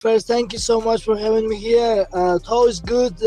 First, thank you so much for having me here. Toe is good.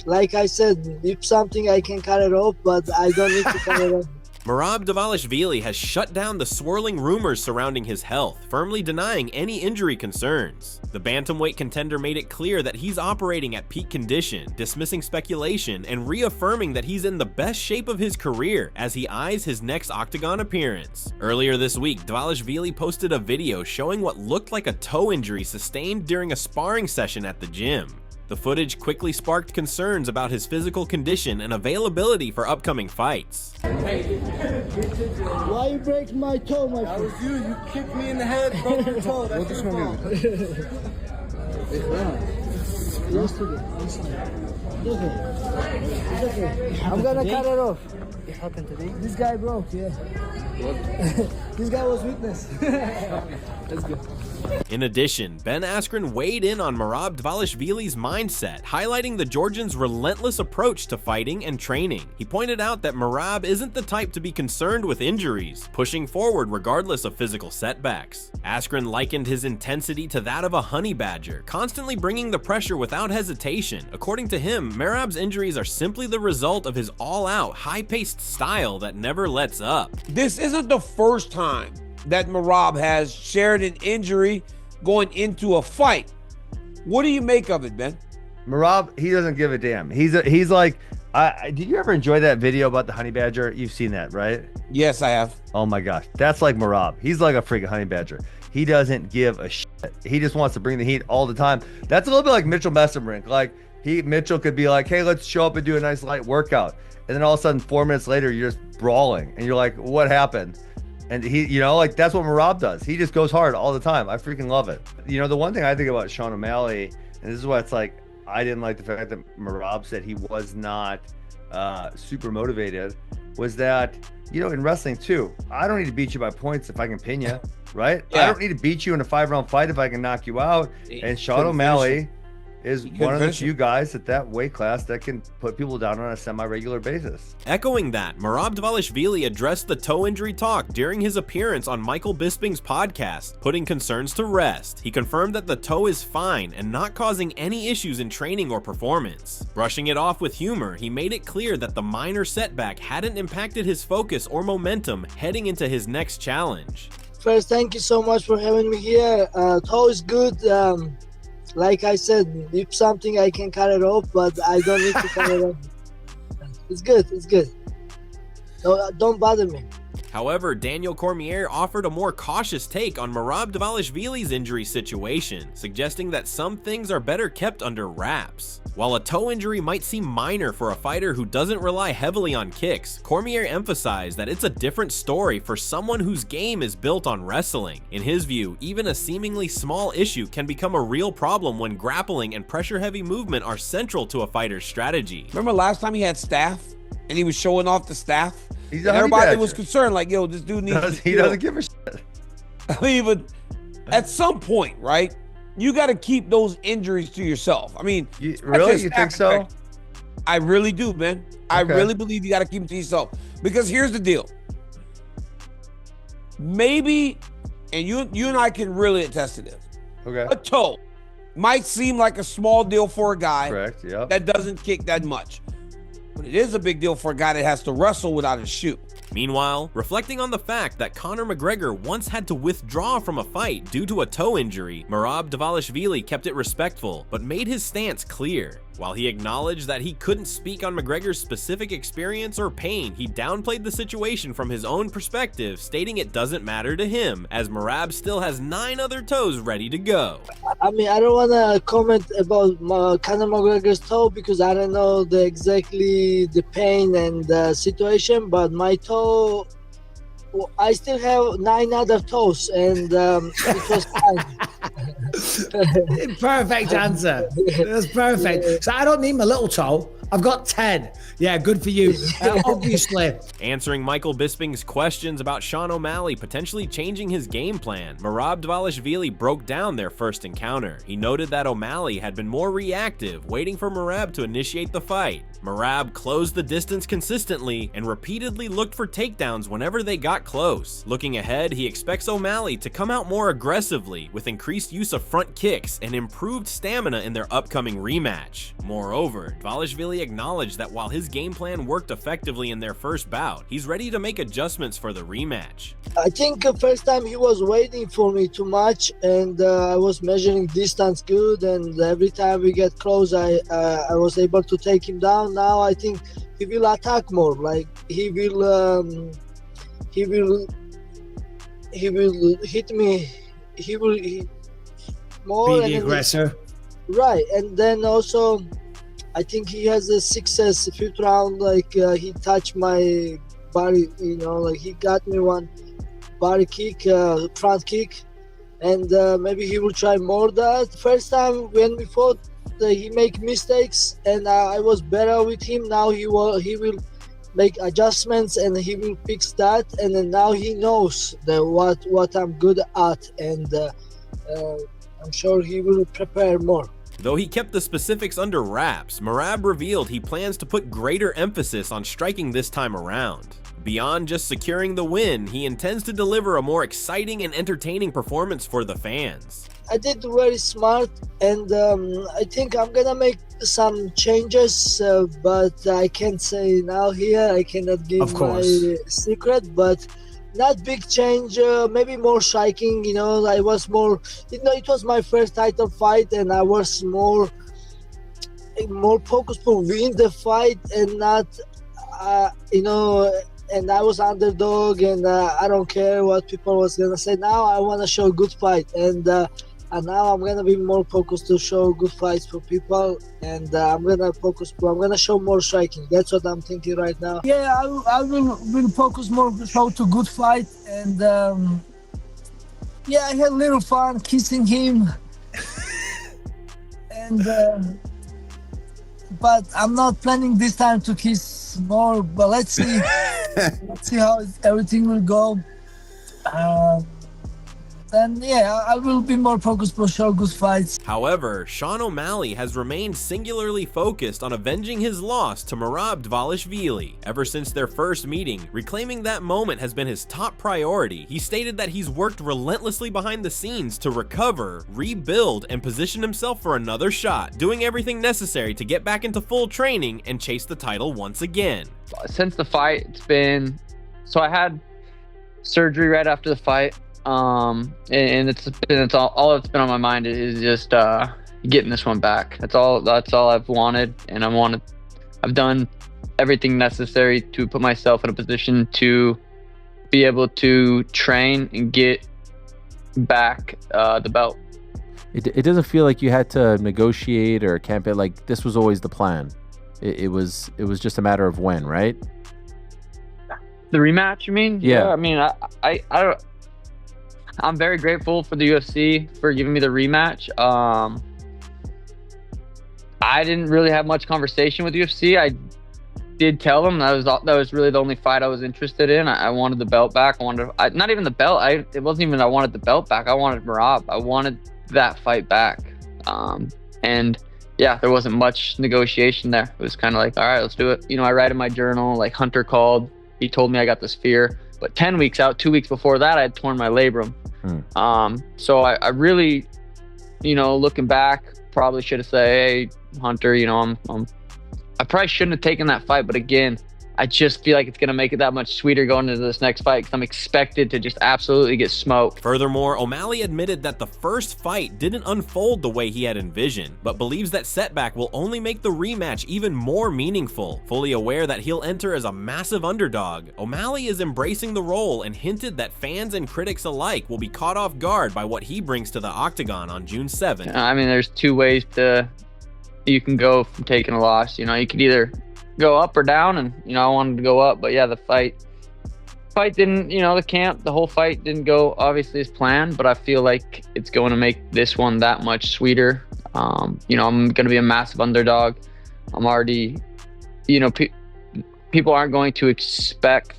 Like I said, if something I can cut it off, but I don't need to cut it off. Merab Dvalishvili has shut down the swirling rumors surrounding his health, firmly denying any injury concerns. The bantamweight contender made it clear that he's operating at peak condition, dismissing speculation and reaffirming that he's in the best shape of his career as he eyes his next octagon appearance. Earlier this week, Dvalishvili posted a video showing what looked like a toe injury sustained during a sparring session at the gym. The footage quickly sparked concerns about his physical condition and availability for upcoming fights. Why you break my toe, my friend? That was you. You kicked me in the head, broke your toe. That's your fault. Yesterday. It's okay. I'm gonna cut it off. It happened today. This guy broke, yeah. This guy was witness. Let's go. In addition, Ben Askren weighed in on Merab Dvalishvili's mindset, highlighting the Georgian's relentless approach to fighting and training. He pointed out that Merab isn't the type to be concerned with injuries, pushing forward regardless of physical setbacks. Askren likened his intensity to that of a honey badger, constantly bringing the pressure without hesitation. According to him, Merab's injuries are simply the result of his all-out, high-paced style that never lets up. This isn't the first time that Merab has shared an injury going into a fight. What do you make of it, Ben? Merab, he doesn't give a damn. He's like, did you ever enjoy that video about the honey badger? You've seen that, right? Yes, I have. Oh my gosh, that's like Merab. He's like a freaking honey badger. He doesn't give a shit. He just wants to bring the heat all the time. That's a little bit like Mitchell Messerbrink. Like Mitchell could be like, hey, let's show up and do a nice light workout. And then all of a sudden, 4 minutes later, you're just brawling. And you're like, what happened? And he, like that's what Merab does. He just goes hard all the time. I freaking love it. The one thing I think about Sean O'Malley, and this is why it's like, I didn't like the fact that Merab said he was not super motivated, was that, in wrestling too, I don't need to beat you by points if I can pin you, right? Yeah. I don't need to beat you in a 5-round fight if I can knock you out. And Sean O'Malley is one of the few guys at that weight class that can put people down on a semi-regular basis. Echoing that, Merab Dvalishvili addressed the toe injury talk during his appearance on Michael Bisping's podcast, putting concerns to rest. He confirmed that the toe is fine and not causing any issues in training or performance. Brushing it off with humor, he made it clear that the minor setback hadn't impacted his focus or momentum heading into his next challenge. First, thank you so much for having me here. Toe is good. Like I said, if something I can cut it off, but I don't need to cut it off. It's good. No, don't bother me. However, Daniel Cormier offered a more cautious take on Merab Dvalishvili's injury situation, suggesting that some things are better kept under wraps. While a toe injury might seem minor for a fighter who doesn't rely heavily on kicks, Cormier emphasized that it's a different story for someone whose game is built on wrestling. In his view, even a seemingly small issue can become a real problem when grappling and pressure-heavy movement are central to a fighter's strategy. Remember last time he had staff and he was showing off the staff? He's everybody was concerned, like, yo, this dude needs He doesn't give a shit. I mean, but at some point, right, you got to keep those injuries to yourself. I mean, really? You think so? I really do, man. I really believe you got to keep them to yourself. Because here's the deal. Maybe, and you and I can really attest to this. Okay. A toe might seem like a small deal for a guy that doesn't kick that much. But it is a big deal for a guy that has to wrestle without a shoe. Meanwhile, reflecting on the fact that Conor McGregor once had to withdraw from a fight due to a toe injury, Merab Dvalishvili kept it respectful, but made his stance clear. While he acknowledged that he couldn't speak on McGregor's specific experience or pain, he downplayed the situation from his own perspective, stating it doesn't matter to him, as Merab still has 9 other toes ready to go. I mean, I don't want to comment about Conor McGregor's toe because I don't know exactly the pain and the situation, but my toe, I still have 9 other toes, and it was fine. Perfect answer. That's perfect. So I don't need my little toe. I've got 10. Yeah, good for you. Obviously. Answering Michael Bisping's questions about Sean O'Malley potentially changing his game plan, Merab Dvalishvili broke down their first encounter. He noted that O'Malley had been more reactive, waiting for Merab to initiate the fight. Merab closed the distance consistently and repeatedly looked for takedowns whenever they got close. Looking ahead, he expects O'Malley to come out more aggressively with increased use of front kicks and improved stamina in their upcoming rematch. Moreover, Dvalishvili acknowledged that while his game plan worked effectively in their first bout, he's ready to make adjustments for the rematch. I think the first time he was waiting for me too much, and I was measuring distance good, and every time we get close, I was able to take him down. Now I think he will attack more. Like he will hit me. He will more. Be the aggressor. Right, and then also, I think he has a success fifth round. Like he touched my body, like he got me one body kick, front kick, and maybe he will try more. That first time when we fought, he make mistakes, and I was better with him. Now he will make adjustments, and he will fix that. And then now he knows what I'm good at, and I'm sure he will prepare more. Though he kept the specifics under wraps, Merab revealed he plans to put greater emphasis on striking this time around. Beyond just securing the win, he intends to deliver a more exciting and entertaining performance for the fans. I did very smart, and I think I'm gonna make some changes, but I can't say now here. I cannot give my secret, but not big change, maybe more striking. I was more, it was my first title fight, and I was more focused to win the fight, and not, and I was underdog, and I don't care what people was gonna say. Now I want to show good fight, and now I'm gonna be more focused to show good fights for people, and I'm gonna show more striking. That's what I'm thinking right now. Yeah, I will focus more to show to good fight, and I had a little fun kissing him, and but I'm not planning this time to kiss more. But let's see, let's see how everything will go. Then I will be more focused for show good fights. However, Sean O'Malley has remained singularly focused on avenging his loss to Merab Dvalishvili. Ever since their first meeting, reclaiming that moment has been his top priority. He stated that he's worked relentlessly behind the scenes to recover, rebuild, and position himself for another shot, doing everything necessary to get back into full training and chase the title once again. Since the fight, so I had surgery right after the fight. And it's all that's been on my mind is just getting this one back. That's all I've wanted, and I've done everything necessary to put myself in a position to be able to train and get back the belt. It doesn't feel like you had to negotiate or campaign. Like this was always the plan. It was just a matter of when, right? The rematch, you mean? Yeah. I mean, I'm very grateful for the UFC for giving me the rematch. I didn't really have much conversation with UFC. I did tell them that was really the only fight I was interested in. I wanted the belt back. Not even the belt. It wasn't even I wanted the belt back. I wanted Merab. I wanted that fight back. And yeah, there wasn't much negotiation there. It was kind of like, all right, let's do it. I write in my journal, like Hunter called. He told me I got this fear. But 10 weeks out, 2 weeks before that, I had torn my labrum. So I really, looking back, probably should have said, hey, Hunter, I probably shouldn't have taken that fight. But again, I just feel like it's going to make it that much sweeter going into this next fight because I'm expected to just absolutely get smoked. Furthermore, O'Malley admitted that the first fight didn't unfold the way he had envisioned, but believes that setback will only make the rematch even more meaningful. Fully aware that he'll enter as a massive underdog, O'Malley is embracing the role and hinted that fans and critics alike will be caught off guard by what he brings to the octagon on June 7th. I mean, there's two ways you can go from taking a loss. You could either go up or down, and I wanted to go up, but yeah, the fight didn't, the whole fight didn't go obviously as planned, but I feel like it's going to make this one that much sweeter. I'm going to be a massive underdog. I'm already you know, people aren't going to expect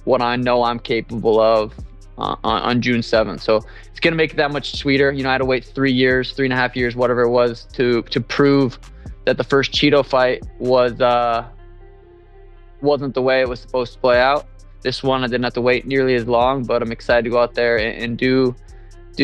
what I know I'm capable of on June 7th. So it's going to make it that much sweeter. You know, I had to wait 3 years, 3.5 years, whatever it was, to prove that the first Cheeto fight wasn't the way it was supposed to play out. This one, I didn't have to wait nearly as long, but I'm excited to go out there and do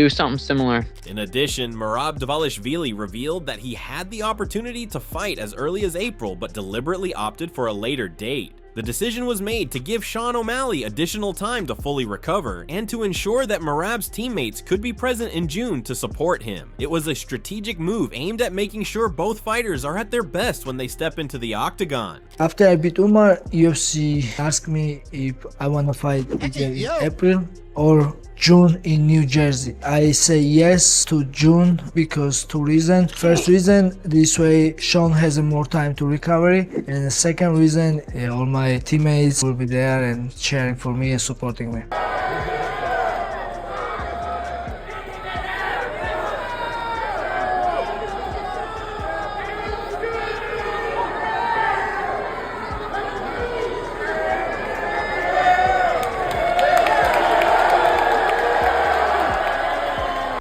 something similar. In addition, Merab Dvalishvili revealed that he had the opportunity to fight as early as April, but deliberately opted for a later date. The decision was made to give Sean O'Malley additional time to fully recover and to ensure that Merab's teammates could be present in June to support him. It was a strategic move aimed at making sure both fighters are at their best when they step into the octagon. After I beat Umar, UFC asked me if I want to fight either in April or June in New Jersey. I say yes to June because 2 reasons. First reason, this way Sean has more time to recovery, and the second reason, all my teammates will be there and cheering for me and supporting me.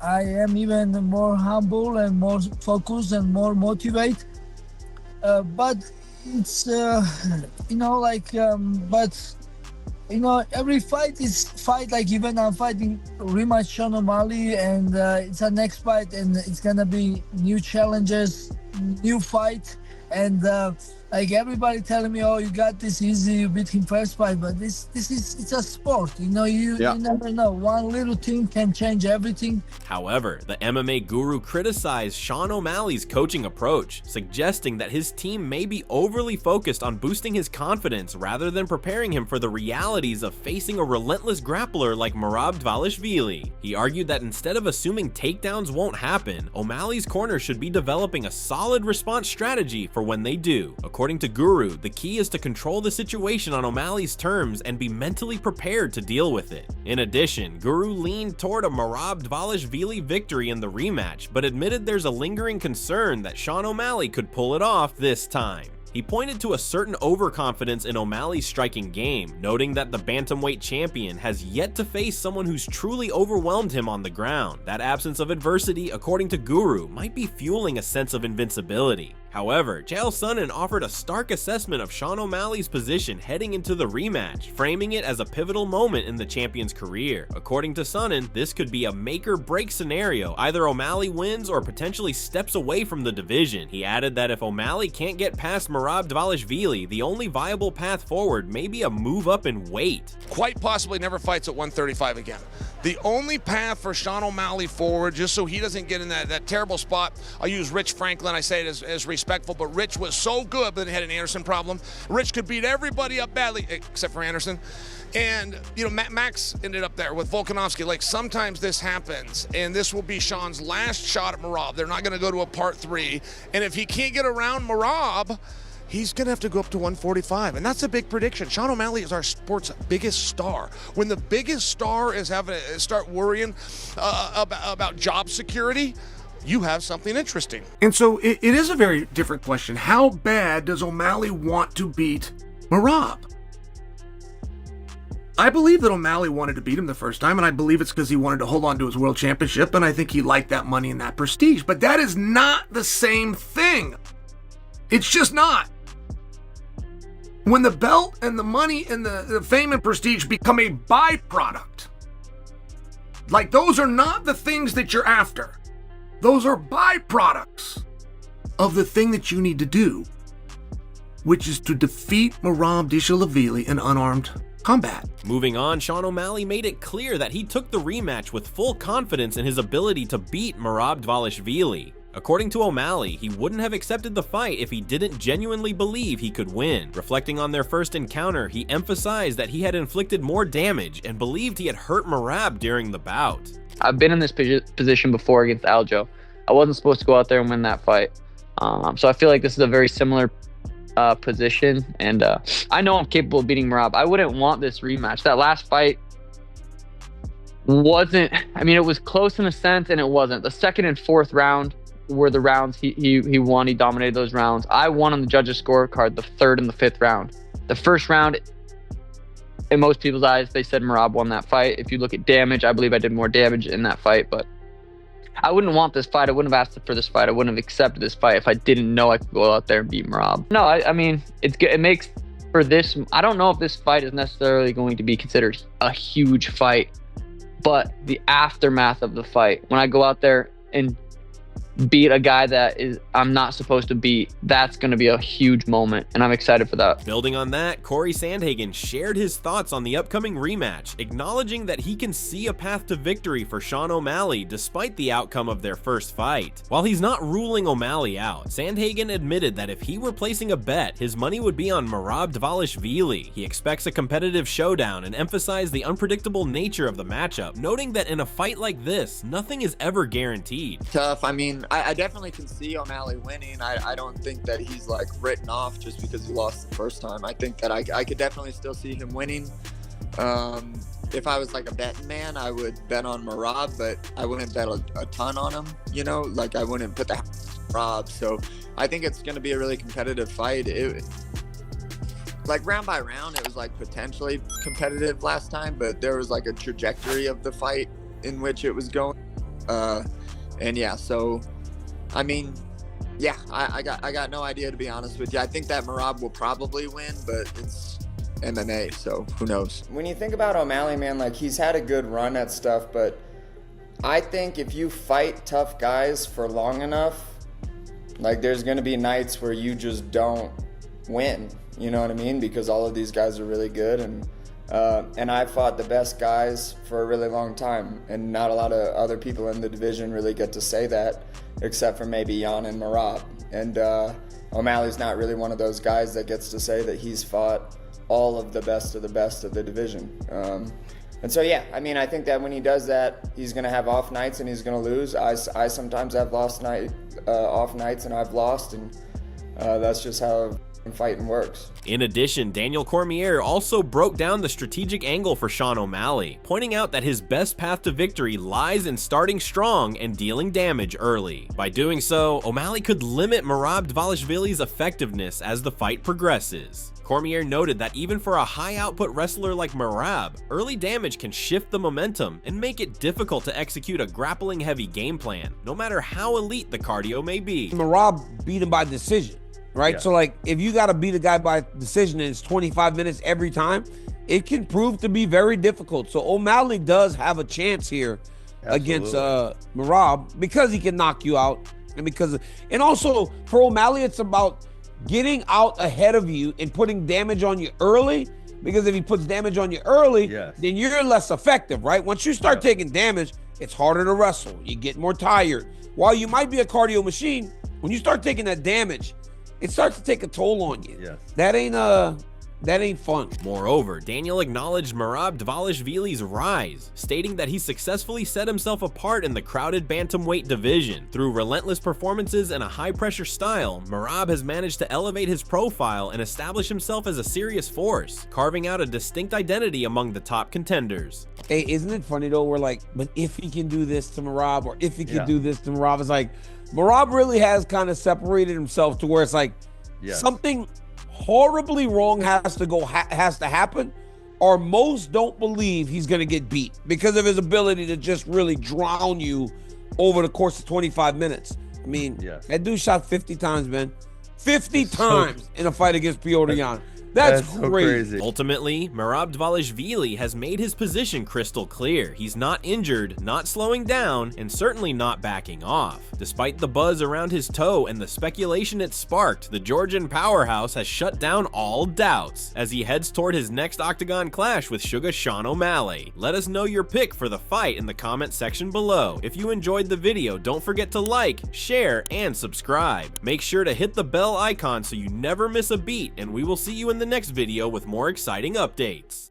I am even more humble and more focused and more motivated. But it's, every fight is fight. Like even I'm fighting rematch Sean O'Malley, and it's a next fight, and it's gonna be new challenges, new fight, and like everybody telling me, oh, you got this easy, you beat him first fight, but it's a sport, you never know. One little thing can change everything. However, the MMA guru criticized Sean O'Malley's coaching approach, suggesting that his team may be overly focused on boosting his confidence rather than preparing him for the realities of facing a relentless grappler like Merab Dvalishvili. He argued that instead of assuming takedowns won't happen, O'Malley's corner should be developing a solid response strategy for when they do. According to Guru, the key is to control the situation on O'Malley's terms and be mentally prepared to deal with it. In addition, Guru leaned toward a Merab Dvalishvili victory in the rematch, but admitted there's a lingering concern that Sean O'Malley could pull it off this time. He pointed to a certain overconfidence in O'Malley's striking game, noting that the bantamweight champion has yet to face someone who's truly overwhelmed him on the ground. That absence of adversity, according to Guru, might be fueling a sense of invincibility. However, Chael Sonnen offered a stark assessment of Sean O'Malley's position heading into the rematch, framing it as a pivotal moment in the champion's career. According to Sonnen, this could be a make-or-break scenario. Either O'Malley wins or potentially steps away from the division. He added that if O'Malley can't get past Merab Dvalishvili, the only viable path forward may be a move up in weight. Quite possibly never fights at 135 again. The only path for Sean O'Malley forward, just so he doesn't get in that terrible spot, I'll use Rich Franklin, I say it as respectful, but Rich was so good, but he had an Anderson problem. Rich could beat everybody up badly, except for Anderson. And, Max ended up there with Volkanovski. Like, sometimes this happens, and this will be Sean's last shot at Merab. They're not going to go to a part 3. And if he can't get around Merab, he's going to have to go up to 145, and that's a big prediction. Sean O'Malley is our sport's biggest star. When the biggest star is having to start worrying about job security, you have something interesting. And so it is a very different question. How bad does O'Malley want to beat Merab? I believe that O'Malley wanted to beat him the first time, and I believe it's because he wanted to hold on to his world championship, and I think he liked that money and that prestige. But that is not the same thing. It's just not. When the belt and the money and the fame and prestige become a byproduct, like those are not the things that you're after. Those are byproducts of the thing that you need to do, which is to defeat Merab Dvalishvili in unarmed combat. Moving on, Sean O'Malley made it clear that he took the rematch with full confidence in his ability to beat Merab Dvalishvili. According to O'Malley, he wouldn't have accepted the fight if he didn't genuinely believe he could win. Reflecting on their first encounter, he emphasized that he had inflicted more damage and believed he had hurt Merab during the bout. I've been in this position before against Aljo. I wasn't supposed to go out there and win that fight. So I feel like this is a very similar position, and I know I'm capable of beating Merab. I wouldn't want this rematch. That last fight wasn't, it was close in a sense, and it wasn't. The second and fourth round were the rounds he won. He dominated those rounds. I won on the judges' scorecard the 3rd and the 5th round. The 1st round, in most people's eyes, they said Merab won that fight. If you look at damage, I believe I did more damage in that fight, but I wouldn't want this fight. I wouldn't have asked for this fight. I wouldn't have accepted this fight if I didn't know I could go out there and beat Merab. No, I mean, it's good. It makes for this. I don't know if this fight is necessarily going to be considered a huge fight, but the aftermath of the fight, when I go out there and beat a guy that I'm not supposed to beat, that's going to be a huge moment, and I'm excited for that. Building on that, Corey Sandhagen shared his thoughts on the upcoming rematch, acknowledging that he can see a path to victory for Sean O'Malley despite the outcome of their first fight. While he's not ruling O'Malley out, Sandhagen admitted that if he were placing a bet, his money would be on Merab Dvalishvili. He expects a competitive showdown and emphasized the unpredictable nature of the matchup, noting that in a fight like this, nothing is ever guaranteed. Tough. I mean, I definitely can see O'Malley winning. I don't think that he's like written off just because he lost the first time. I think that I could definitely still see him winning. If I was like a betting man, I would bet on Merab, but I wouldn't bet a ton on him, you know, like I wouldn't put the Merab. So I think it's going to be a really competitive fight. Like round by round, it was like potentially competitive last time, but there was like a trajectory of the fight in which it was going. And yeah, so I mean, yeah, I got no idea, to be honest with you. I think that Merab will probably win, but it's MMA, so who knows. When you think about O'Malley, man, like he's had a good run at stuff, but I think if you fight tough guys for long enough, like there's gonna be nights where you just don't win. You know what I mean? Because all of these guys are really good, and I fought the best guys for a really long time, and not a lot of other people in the division really get to say that, except for maybe Jan and Merab. And O'Malley's not really one of those guys that gets to say that he's fought all of the best of the division. And so, yeah, I mean, I think that when he does that, he's going to have off nights and he's going to lose. I sometimes have off nights and I've lost, and that's just how fighting works. In addition, Daniel Cormier also broke down the strategic angle for Sean O'Malley, pointing out that his best path to victory lies in starting strong and dealing damage early. By doing so, O'Malley could limit Merab Dvalishvili's effectiveness as the fight progresses. Cormier noted that even for a high-output wrestler like Merab, early damage can shift the momentum and make it difficult to execute a grappling-heavy game plan, no matter how elite the cardio may be. Merab beat him by decision. Right? Yeah. So, like, if you got to beat a guy by decision and it's 25 minutes every time, it can prove to be very difficult. So, O'Malley does have a chance here against Merab because he can knock you out. And also, for O'Malley, it's about getting out ahead of you and putting damage on you early, because if he puts damage on you early, then you're less effective, right? Once you start taking damage, it's harder to wrestle. You get more tired. While you might be a cardio machine, when you start taking that damage, it starts to take a toll on you. Yeah. That ain't fun. Moreover, Daniel acknowledged Merab Dvalishvili's rise, stating that he successfully set himself apart in the crowded bantamweight division. Through relentless performances and a high-pressure style, Merab has managed to elevate his profile and establish himself as a serious force, carving out a distinct identity among the top contenders. Hey, isn't it funny though? We're like, but if he can do this to Merab, or if he can do this to Merab, it's like, Merab really has kind of separated himself to where it's like something horribly wrong has to happen, or most don't believe he's going to get beat because of his ability to just really drown you over the course of 25 minutes. I mean, that dude shot 50 times, man. 50 times in a fight against Piotr Jan. That's crazy. Ultimately, Merab Dvalishvili has made his position crystal clear. He's not injured, not slowing down, and certainly not backing off. Despite the buzz around his toe and the speculation it sparked, the Georgian powerhouse has shut down all doubts as he heads toward his next octagon clash with Sugar Sean O'Malley. Let us know your pick for the fight in the comment section below. If you enjoyed the video, don't forget to like, share, and subscribe. Make sure to hit the bell icon so you never miss a beat, and we will see you in the next video with more exciting updates.